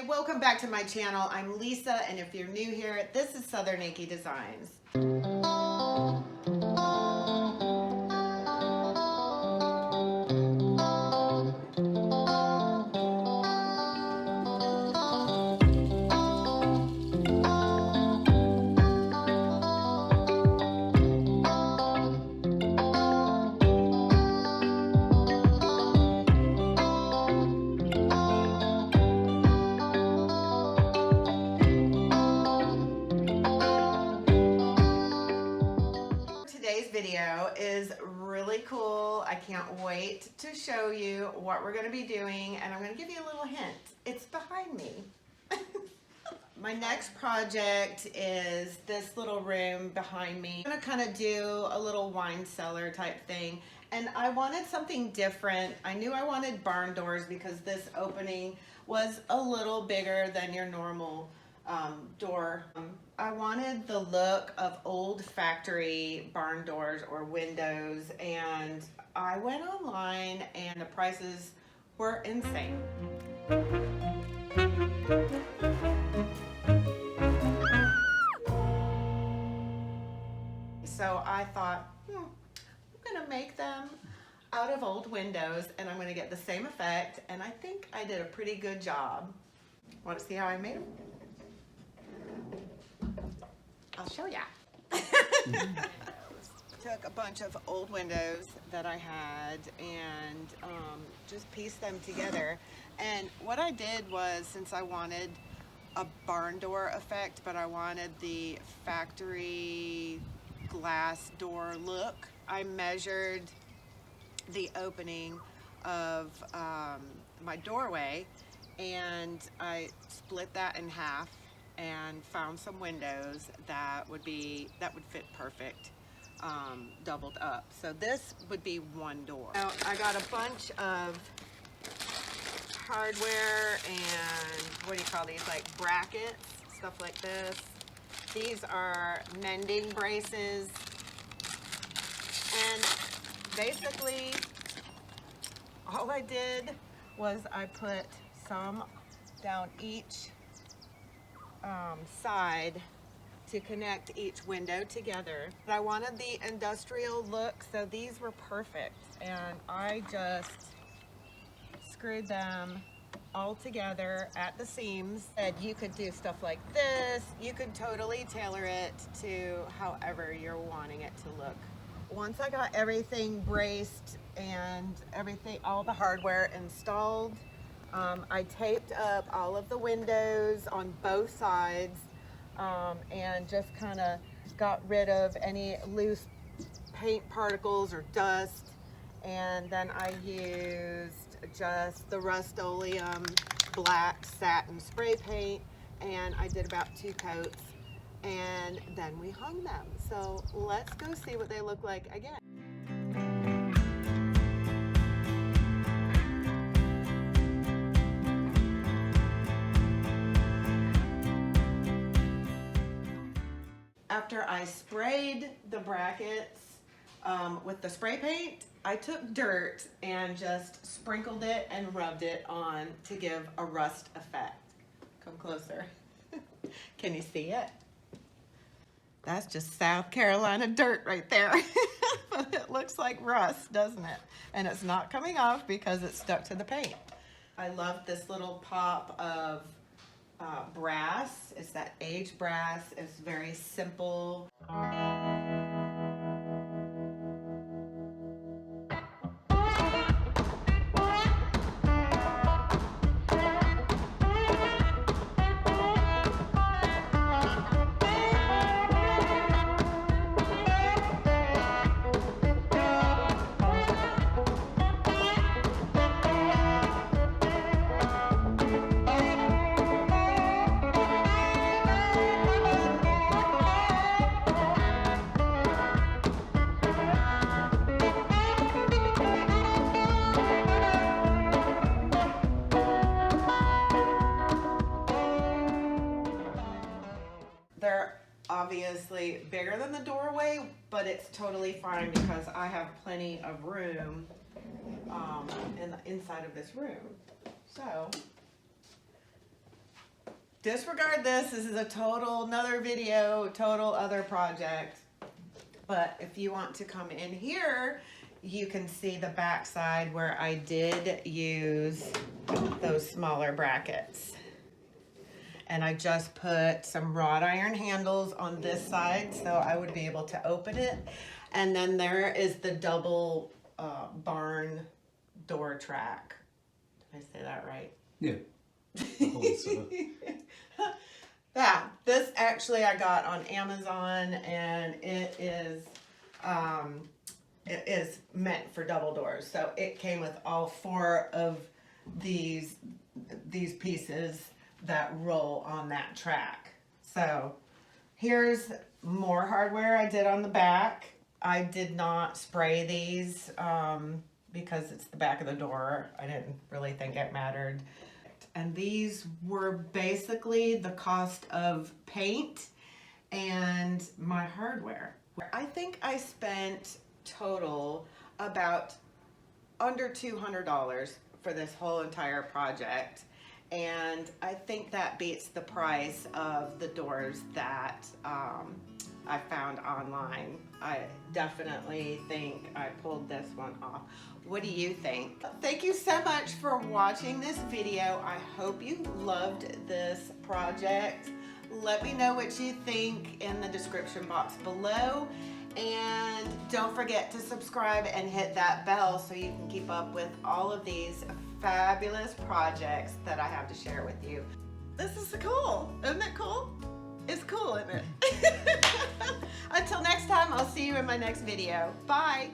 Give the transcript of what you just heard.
welcome back to my channel. I'm Lisa, and if you're new here, this is Southern Yankee Designs. Today's video is really cool. I can't wait to show you what we're going to be doing, and I'm going to give you a little hint. It's behind me. My next project is this little room behind me. I'm going to kind of do a little wine cellar type thing, and I wanted something different. I knew I wanted barn doors because this opening was a little bigger than your normal door. I wanted the look of old factory barn doors or windows, and I went online and the prices were insane. So I thought, I'm gonna make them out of old windows and I'm gonna get the same effect, and I think I did a pretty good job. Want to see how I made them? I'll show ya. Took a bunch of old windows that I had and just pieced them together. And what I did was, since I wanted a barn door effect, but I wanted the factory glass door look, I measured the opening of my doorway and I split that in half and found some windows that would fit perfect, doubled up. So this would be one door. Now I got a bunch of hardware and what do you call these, like brackets, stuff like this. These are mending braces, and basically all I did was I put some down each side to connect each window together. But I wanted the industrial look, so these were perfect, and I just screwed them all together at the seams. And you could do stuff like this. You could totally tailor it to however you're wanting it to look. Once I got everything braced and everything, all the hardware installed, I taped up all of the windows on both sides and just kind of got rid of any loose paint particles or dust. And then I used just the Rust-Oleum black satin spray paint, and I did about 2 coats, and then we hung them. So let's go see what they look like again. After I sprayed the brackets with the spray paint, I took dirt and just sprinkled it and rubbed it on to give a rust effect. Come closer. Can you see it? That's just South Carolina dirt right there. But it looks like rust, doesn't it? And it's not coming off because it's stuck to the paint. I love this little pop of brass. It's that aged brass. It's very simple. They're obviously bigger than the doorway, but it's totally fine because I have plenty of room in the inside of this room. So disregard this. This is a total another video, total other project. But if you want to come in here, you can see the back side where I did use those smaller brackets. And I just put some wrought iron handles on this side so I would be able to open it. And then there is the double barn door track. Did I say that right? Yeah. Yeah, this actually I got on Amazon, and it is meant for double doors. So it came with all 4 of these pieces that roll on that track. So here's more hardware I did on the back. I did not spray these because it's the back of the door. I didn't really think it mattered. And these were basically the cost of paint and my hardware. I think I spent total about under $200 for this whole entire project. And I think that beats the price of the doors that I found online. I definitely think I pulled this one off. What do you think? Thank you so much for watching this video. I hope you loved this project. Let me know what you think in the description box below. And don't forget to subscribe and hit that bell so you can keep up with all of these fabulous projects that I have to share with you. This is cool. Isn't it cool? It's cool, isn't it? Until next time, I'll see you in my next video. Bye.